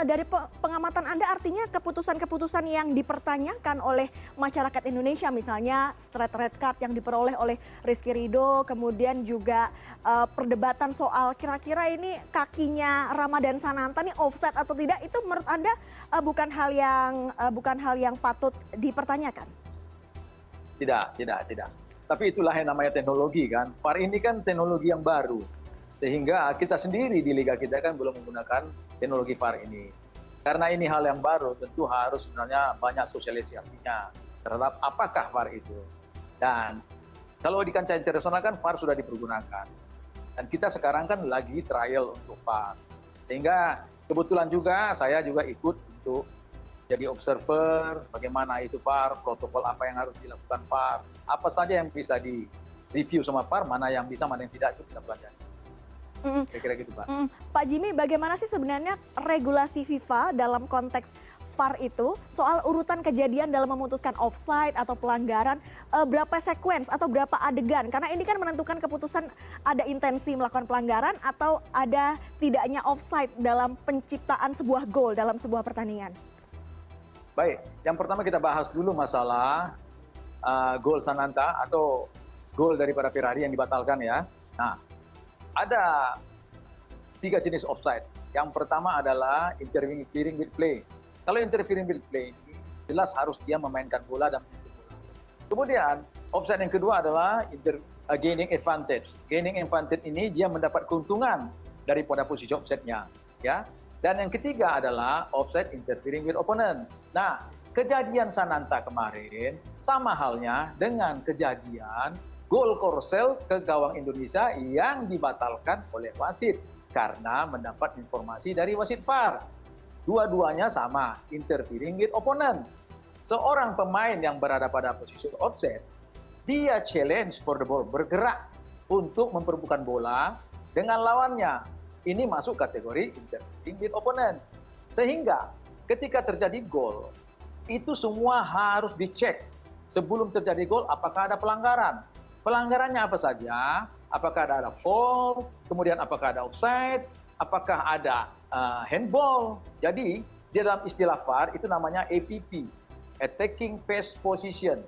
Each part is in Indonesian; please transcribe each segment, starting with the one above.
dari pengamatan Anda artinya keputusan-keputusan yang dipertanyakan oleh masyarakat Indonesia, misalnya straight red card yang diperoleh oleh Rizky Ridho, kemudian juga perdebatan soal kira-kira ini kakinya Ramadhan Sananta nih offside atau tidak, itu menurut Anda bukan hal yang patut dipertanyakan? Tidak. Tapi itulah yang namanya teknologi kan. VAR ini kan teknologi yang baru. Sehingga kita sendiri di liga kita kan belum menggunakan teknologi VAR ini. Karena ini hal yang baru, tentu harus sebenarnya banyak sosialisasinya terhadap apakah VAR itu. Dan kalau di kancah internasional kan VAR sudah dipergunakan. Dan kita sekarang kan lagi trial untuk VAR. Sehingga kebetulan juga saya juga ikut untuk jadi observer, bagaimana itu VAR, protokol apa yang harus dilakukan VAR, apa saja yang bisa di-review sama VAR, mana yang bisa, mana yang tidak, itu kita pelajari. Kira-kira gitu, Pak. Pak Jimmy, bagaimana sih sebenarnya regulasi FIFA dalam konteks VAR itu soal urutan kejadian dalam memutuskan offside atau pelanggaran, berapa sekuens atau berapa adegan? Karena ini kan menentukan keputusan ada intensi melakukan pelanggaran atau ada tidaknya offside dalam penciptaan sebuah gol dalam sebuah pertandingan. Baik, yang pertama kita bahas dulu masalah gol Sananta atau gol daripada Ferrari yang dibatalkan ya. Nah, ada 3 jenis offside. Yang pertama adalah interfering with play. Kalau interfering with play, jelas harus dia memainkan bola dan menyentuh bola. Kemudian, offside yang kedua adalah gaining advantage. Gaining advantage ini dia mendapat keuntungan daripada posisi offside-nya. Ya. Dan yang ketiga adalah offside interfering with opponent. Nah, kejadian Sananta kemarin sama halnya dengan kejadian gol Korsel ke gawang Indonesia yang dibatalkan oleh wasit karena mendapat informasi dari wasit VAR. Dua-duanya sama, interfering with opponent. Seorang pemain yang berada pada posisi offside, dia challenge for the ball, bergerak untuk memperebutkan bola dengan lawannya. Ini masuk kategori interfering with opponent. Sehingga ketika terjadi gol, itu semua harus dicek. Sebelum terjadi gol, apakah ada pelanggaran? Pelanggarannya apa saja? Apakah ada foul, kemudian apakah ada offside, apakah ada handball. Jadi, di dalam istilah VAR itu namanya APP, Attacking Pass Position,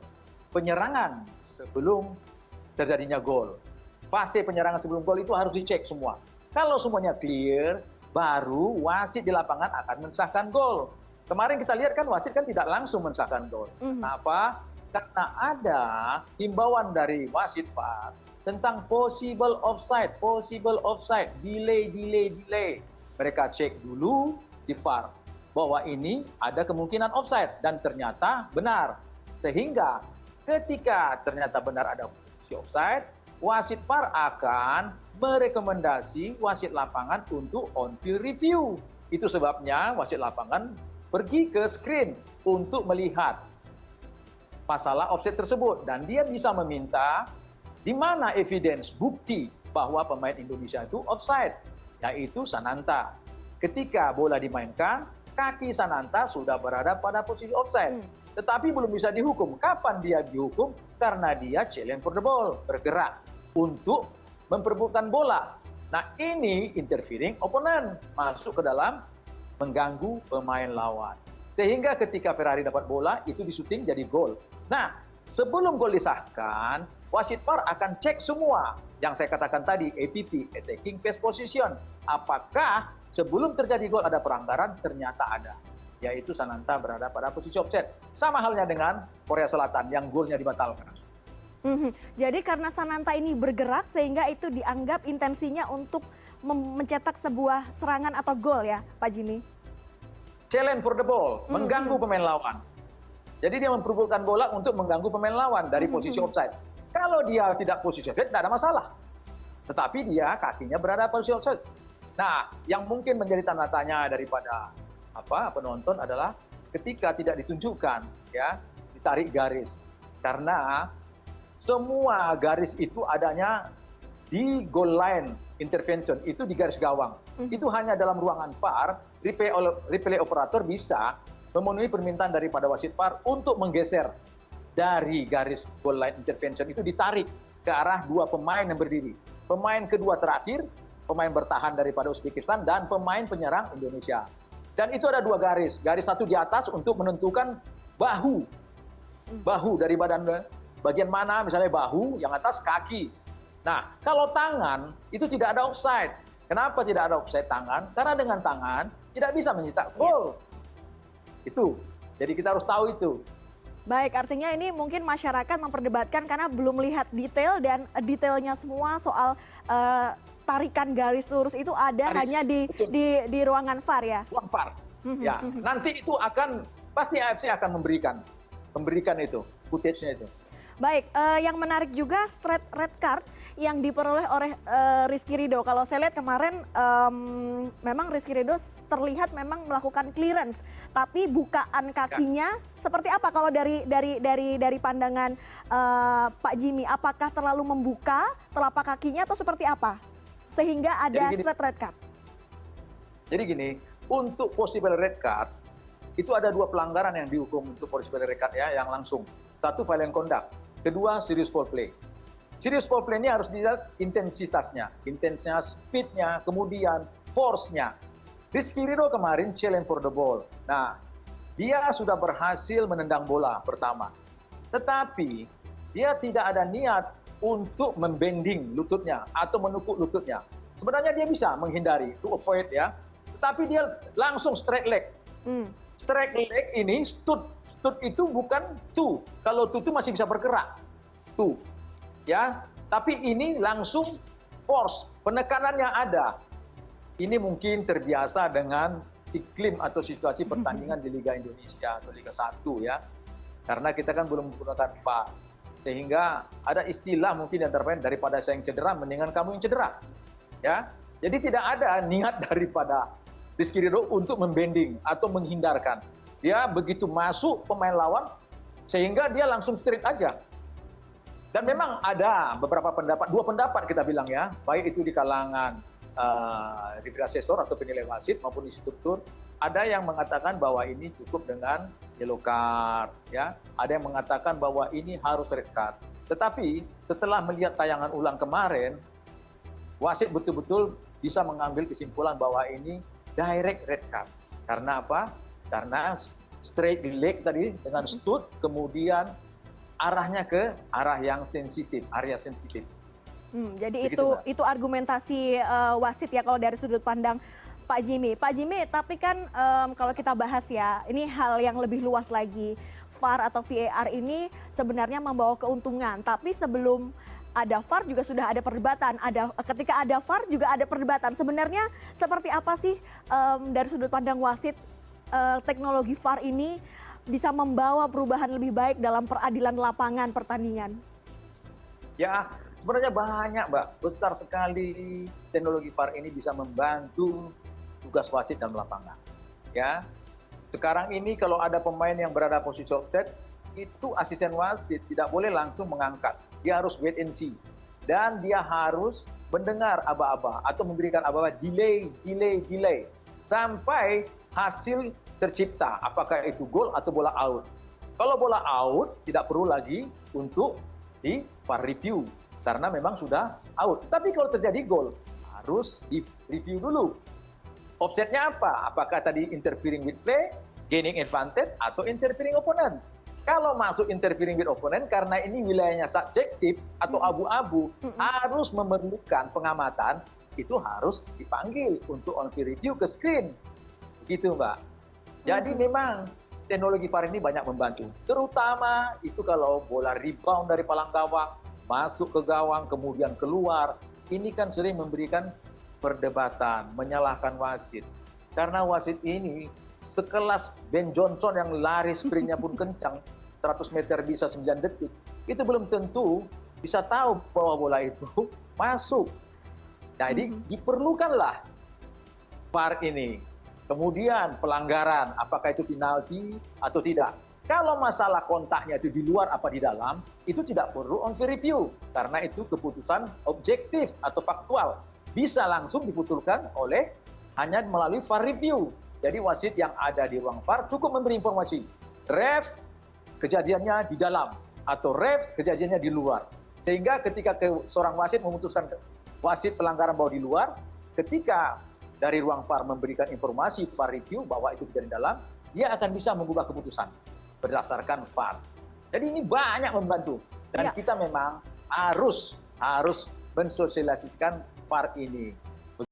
penyerangan sebelum terjadinya gol. Fase penyerangan sebelum gol itu harus dicek semua. Kalau semuanya clear, baru wasit di lapangan akan mensahkan gol. Kemarin kita lihat kan wasit kan tidak langsung mensahkan gol. Kenapa? Karena ada himbauan dari wasit VAR tentang possible offside, delay. Mereka cek dulu di VAR bahwa ini ada kemungkinan offside dan ternyata benar. Sehingga ketika ternyata benar ada posisi offside, wasit VAR akan merekomendasi wasit lapangan untuk on-field review. Itu sebabnya wasit lapangan pergi ke screen untuk melihat masalah offside tersebut dan dia bisa meminta di mana evidence bukti bahwa pemain Indonesia itu offside, yaitu Sananta. Ketika bola dimainkan, kaki Sananta sudah berada pada posisi offside, tetapi belum bisa dihukum. Kapan dia dihukum? Karena dia challenge for the ball, bergerak untuk memperebutkan bola. Nah, ini interfering opponent, masuk ke dalam mengganggu pemain lawan. Sehingga ketika Ferrari dapat bola, itu disuting jadi gol. Nah, sebelum gol disahkan, wasit VAR akan cek semua yang saya katakan tadi, APP, Attacking Pass Position. Apakah sebelum terjadi gol ada pelanggaran? Ternyata ada, yaitu Sananta berada pada posisi offside. Sama halnya dengan Korea Selatan yang golnya dibatalkan. Jadi karena Sananta ini bergerak sehingga itu dianggap intensinya untuk mencetak sebuah serangan atau gol ya, Pak Jimmy? Challenge for the ball, mengganggu pemain lawan. Jadi dia memperebutkan bola untuk mengganggu pemain lawan dari posisi offside. Kalau dia tidak posisi offside, tidak ada masalah. Tetapi dia kakinya berada posisi offside. Nah, yang mungkin menjadi tanda tanya daripada penonton adalah ketika tidak ditunjukkan, ya, ditarik garis. Karena semua garis itu adanya di goal line intervention, itu di garis gawang. Itu hanya dalam ruangan VAR, replay operator bisa memenuhi permintaan daripada wasit VAR untuk menggeser dari garis goal line intervention itu ditarik ke arah dua pemain yang berdiri. Pemain kedua terakhir, pemain bertahan daripada Uzbekistan dan pemain penyerang Indonesia. Dan itu ada 2 garis. Garis satu di atas untuk menentukan bahu. Bahu dari badan bagian mana, misalnya bahu, yang atas kaki. Nah, kalau tangan itu tidak ada offside. Kenapa tidak ada offside tangan? Karena dengan tangan tidak bisa mencetak gol. Itu. Jadi kita harus tahu itu. Baik, artinya ini mungkin masyarakat memperdebatkan karena belum lihat detail dan detailnya semua soal tarikan garis lurus itu ada hanya di ruangan VAR ya. Ruang VAR. Ya, nanti itu pasti AFC akan memberikan itu footage-nya itu. Baik, yang menarik juga straight red card yang diperoleh oleh Rizky Ridho. Kalau saya lihat kemarin memang Rizky Ridho terlihat memang melakukan clearance, tapi bukaan kakinya seperti apa kalau dari pandangan Pak Jimmy? Apakah terlalu membuka telapak kakinya atau seperti apa sehingga ada straight red card? Jadi gini, untuk possible red card itu ada 2 pelanggaran yang dihukum untuk possible red card ya, yang langsung. Satu, violent conduct. Kedua, serious foul play. Serious foul play ini harus dilihat intensitasnya, speednya, kemudian force-nya. Rizky Ridho kemarin challenge for the ball. Nah, dia sudah berhasil menendang bola pertama. Tetapi dia tidak ada niat untuk membending lututnya atau menukuk lututnya. Sebenarnya dia bisa menghindari, to avoid ya. Tetapi dia langsung straight leg. Straight leg ini stud itu bukan two. Kalau two itu masih bisa bergerak. Two. Ya, tapi ini langsung force, penekanannya ada. Ini mungkin terbiasa dengan iklim atau situasi pertandingan di Liga Indonesia atau Liga 1 ya. Karena kita kan belum menggunakan VAR. Sehingga ada istilah mungkin yang terbaik, daripada saya yang cedera, mendingan kamu yang cedera. Ya. Jadi tidak ada niat daripada Rizky Ridho untuk membending atau menghindarkan. Dia begitu masuk pemain lawan, sehingga dia langsung straight aja. Dan memang ada beberapa pendapat, 2 pendapat kita bilang ya, baik itu di kalangan review assessor atau penilai wasit maupun instruktur, ada yang mengatakan bahwa ini cukup dengan yellow card, ya. Ada yang mengatakan bahwa ini harus red card. Tetapi setelah melihat tayangan ulang kemarin, wasit betul-betul bisa mengambil kesimpulan bahwa ini direct red card. Karena apa? Karena straight leg tadi dengan stud, kemudian arahnya ke arah yang sensitif, area sensitif. Jadi itu argumentasi wasit ya kalau dari sudut pandang Pak Jimmy. Pak Jimmy, tapi kan kalau kita bahas ya, ini hal yang lebih luas lagi. VAR atau VAR ini sebenarnya membawa keuntungan, tapi sebelum ada VAR juga sudah ada perdebatan. Ketika ada VAR juga ada perdebatan. Sebenarnya seperti apa sih dari sudut pandang wasit teknologi VAR ini bisa membawa perubahan lebih baik dalam peradilan lapangan pertandingan? Ya, sebenarnya banyak, Mbak. Besar sekali teknologi VAR ini bisa membantu tugas wasit dalam lapangan. Ya, sekarang ini kalau ada pemain yang berada posisi offside, itu asisten wasit tidak boleh langsung mengangkat. Dia harus wait and see. Dan dia harus mendengar aba-aba atau memberikan aba-aba delay. Sampai hasil tercipta, apakah itu gol atau bola out. Kalau bola out, tidak perlu lagi untuk di VAR review, karena memang sudah out. Tapi kalau terjadi gol, harus di-review dulu. Offset-nya apa? Apakah tadi interfering with play, gaining advantage, atau interfering opponent? Kalau masuk interfering with opponent, karena ini wilayahnya subjektif atau abu-abu, harus memerlukan pengamatan, itu harus dipanggil untuk on-field review ke screen. Begitu, Mbak. Jadi memang teknologi VAR ini banyak membantu. Terutama itu kalau bola rebound dari palang gawang, masuk ke gawang, kemudian keluar. Ini kan sering memberikan perdebatan, menyalahkan wasit. Karena wasit ini sekelas Ben Johnson yang lari sprintnya pun kencang, 100 meter bisa 9 detik. Itu belum tentu bisa tahu bahwa bola itu masuk. Jadi diperlukanlah VAR ini. Kemudian pelanggaran, apakah itu penalti atau tidak. Kalau masalah kontaknya itu di luar apa di dalam, itu tidak perlu on-field review. Karena itu keputusan objektif atau faktual. Bisa langsung diputuskan oleh hanya melalui VAR review. Jadi wasit yang ada di ruang VAR cukup memberi informasi. Ref, kejadiannya di dalam. Atau ref, kejadiannya di luar. Sehingga ketika seorang wasit memutuskan wasit pelanggaran bahwa di luar, ketika dari ruang VAR memberikan informasi VAR review bahwa itu kejadian dalam, dia akan bisa mengubah keputusan berdasarkan VAR. Jadi ini banyak membantu dan kita memang harus mensosialisasikan VAR ini.